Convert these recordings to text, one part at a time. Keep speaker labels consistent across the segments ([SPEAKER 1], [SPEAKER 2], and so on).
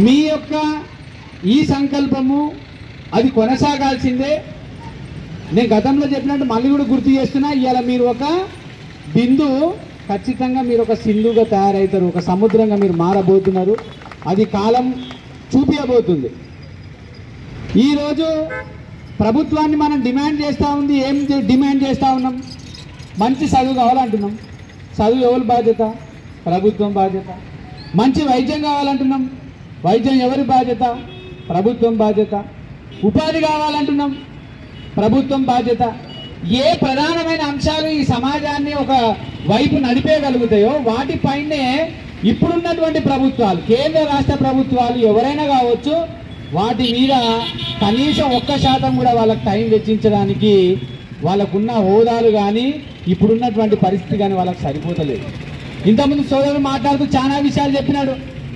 [SPEAKER 1] మీ యొక్క ఈ సంకల్పము అది కొనసాగాల్సిందే. నేను గతంలో చెప్పినట్టు మళ్ళీ కూడా గుర్తు చేస్తున్నా, ఇవాళ మీరు ఒక బిందువు, ఖచ్చితంగా మీరు ఒక సింధుగా తయారవుతారు, ఒక సముద్రంగా మీరు మారబోతున్నారు. అది కాలం చూపించబోతుంది. ఈరోజు ప్రభుత్వాన్ని మనం డిమాండ్ చేస్తూ ఉంది. ఏం డిమాండ్ చేస్తూ ఉన్నాం? మంచి చదువు కావాలంటున్నాం. చదువు ఎవరి బాధ్యత? ప్రభుత్వం బాధ్యత. మంచి వైద్యం కావాలంటున్నాం. వైద్యం ఎవరి బాధ్యత? ప్రభుత్వం బాధ్యత. ఉపాధి కావాలంటున్నాం. ప్రభుత్వం బాధ్యత. ఏ ప్రధానమైన అంశాలు ఈ సమాజాన్ని ఒక వైపు నడిపేయగలుగుతాయో వాటిపైనే ఇప్పుడున్నటువంటి ప్రభుత్వాలు, కేంద్ర రాష్ట్ర ప్రభుత్వాలు ఎవరైనా కావచ్చు, వాటి మీద కనీసం 1% కూడా వాళ్ళకి టైం వెచ్చించడానికి వాళ్ళకున్న హోదాలు కానీ ఇప్పుడున్నటువంటి పరిస్థితి కానీ వాళ్ళకి సరిపోతలేదు. ఇంతకుముందు సోదరుడు మాట్లాడుతూ చాలా విషయాలు చెప్పినాడు.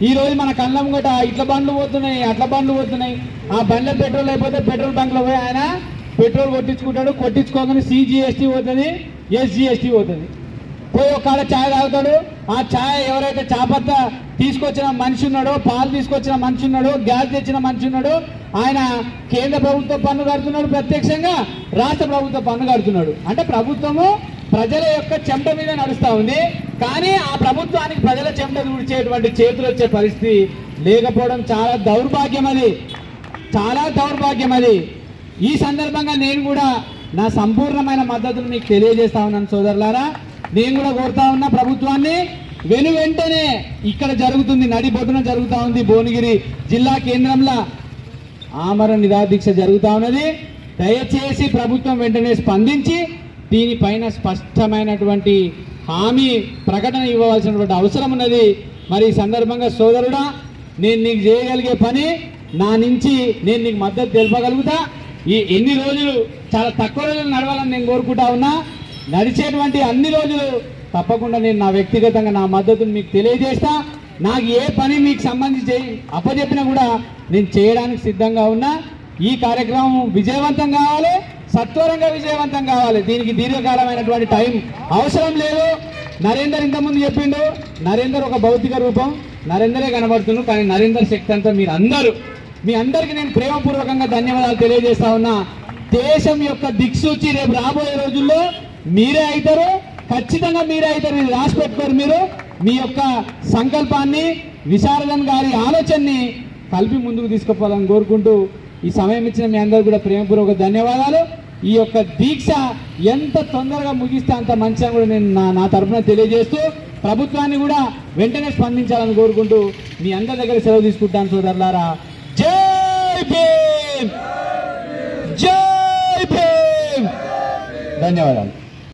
[SPEAKER 1] ఈరోజు మన కళ్ళ ముంగట ఇట్ల బండ్లు పోతున్నాయి, అట్ల బండ్లు పోతున్నాయి. ఆ బండ్ల పెట్రోల్ అయిపోతే పెట్రోల్ బంక్లో పోయి ఆయన పెట్రోల్ కొట్టించుకుంటాడు. కొట్టించుకోగానే CGST పోతుంది, SGST పోతుంది. పోయి ఒక కాడ ఛాయ్ తాగుతాడు. ఆ ఛాయ్ ఎవరైతే చాపత్త తీసుకొచ్చిన మనిషి ఉన్నాడో, పాలు తీసుకొచ్చిన మనిషి ఉన్నాడో, గ్యాస్ తెచ్చిన మనిషి ఉన్నాడో, ఆయన కేంద్ర ప్రభుత్వ పన్ను కడుతున్నాడు, ప్రత్యక్షంగా రాష్ట్ర ప్రభుత్వ పన్ను కడుతున్నాడు. అంటే ప్రభుత్వము ప్రజల యొక్క చెమట మీద నడుస్తూ ఉంది. కానీ ఆ ప్రభుత్వానికి ప్రజల చెమట ఊడ్చేటువంటి చేతులు వచ్చే పరిస్థితి లేకపోవడం చాలా దౌర్భాగ్యం. అది చాలా దౌర్భాగ్యం. అది ఈ సందర్భంగా నేను కూడా నా సంపూర్ణమైన మద్దతును మీకు తెలియజేస్తా ఉన్నాను సోదరులారా. నేను కూడా కోరుతా ఉన్నా ప్రభుత్వాన్ని, వెంటనే ఇక్కడ జరుగుతుంది, నడిబొడ్డున జరుగుతూ ఉంది భువనగిరి జిల్లా కేంద్రంలో ఆమరణ నిరాదీక్ష జరుగుతూ ఉన్నది. దయచేసి ప్రభుత్వం వెంటనే స్పందించి దీనిపైన స్పష్టమైనటువంటి హామీ ప్రకటన ఇవ్వవలసినటువంటి అవసరం ఉన్నది. మరి ఈ సందర్భంగా సోదరుడా, నేను నీకు చేయగలిగే పని, నా నుంచి నేను నీకు మద్దతు తెలుపగలుగుతా. ఈ ఎన్ని రోజులు, చాలా తక్కువ రోజులు నడవాలని నేను కోరుకుంటా ఉన్నా. నడిచేటువంటి అన్ని రోజులు తప్పకుండా నేను నా వ్యక్తిగతంగా నా మద్దతును మీకు తెలియజేస్తా. నాకు ఏ పని మీకు సంబంధించి అప్పచెప్పినా కూడా నేను చేయడానికి సిద్ధంగా ఉన్నా. ఈ కార్యక్రమం విజయవంతం కావాలి, సత్వరంగా విజయవంతం కావాలి. దీనికి దీర్ఘకాలమైనటువంటి టైం అవసరం లేదు. నరేందర్ ఇంతకుముందు చెప్పిండు, నరేందర్ ఒక భౌతిక రూపం, నరేందరే కనబడుతున్నాడు. కానీ నరేందర్ శక్తి అంతా మీరు అందరూ, మీ అందరికీ నేను ప్రేమపూర్వకంగా ధన్యవాదాలు తెలియజేస్తా ఉన్నా. దేశం యొక్క దిక్సూచి రేపు రాబోయే రోజుల్లో మీరే అవుతారు, ఖచ్చితంగా మీరే అవుతారు. ఇది రాసి పెట్టుకోరు. మీరు మీ యొక్క సంకల్పాన్ని, విశారదన్ గారి ఆలోచనని కలిపి ముందుకు తీసుకుపోవాలని కోరుకుంటూ ఈ సమయం ఇచ్చిన మీ అందరూ కూడా ప్రేమపూర్వక ధన్యవాదాలు. ఈ యొక్క దీక్ష ఎంత తొందరగా ముగిస్తే అంత మంచిగా కూడా నేను నా తరఫున తెలియజేస్తూ ప్రభుత్వాన్ని కూడా వెంటనే స్పందించాలని కోరుకుంటూ మీ అందరి దగ్గర సెలవు తీసుకుంటాను సోదరులారా. జై భీమ్, జై భీమ్. ధన్యవాదాలు.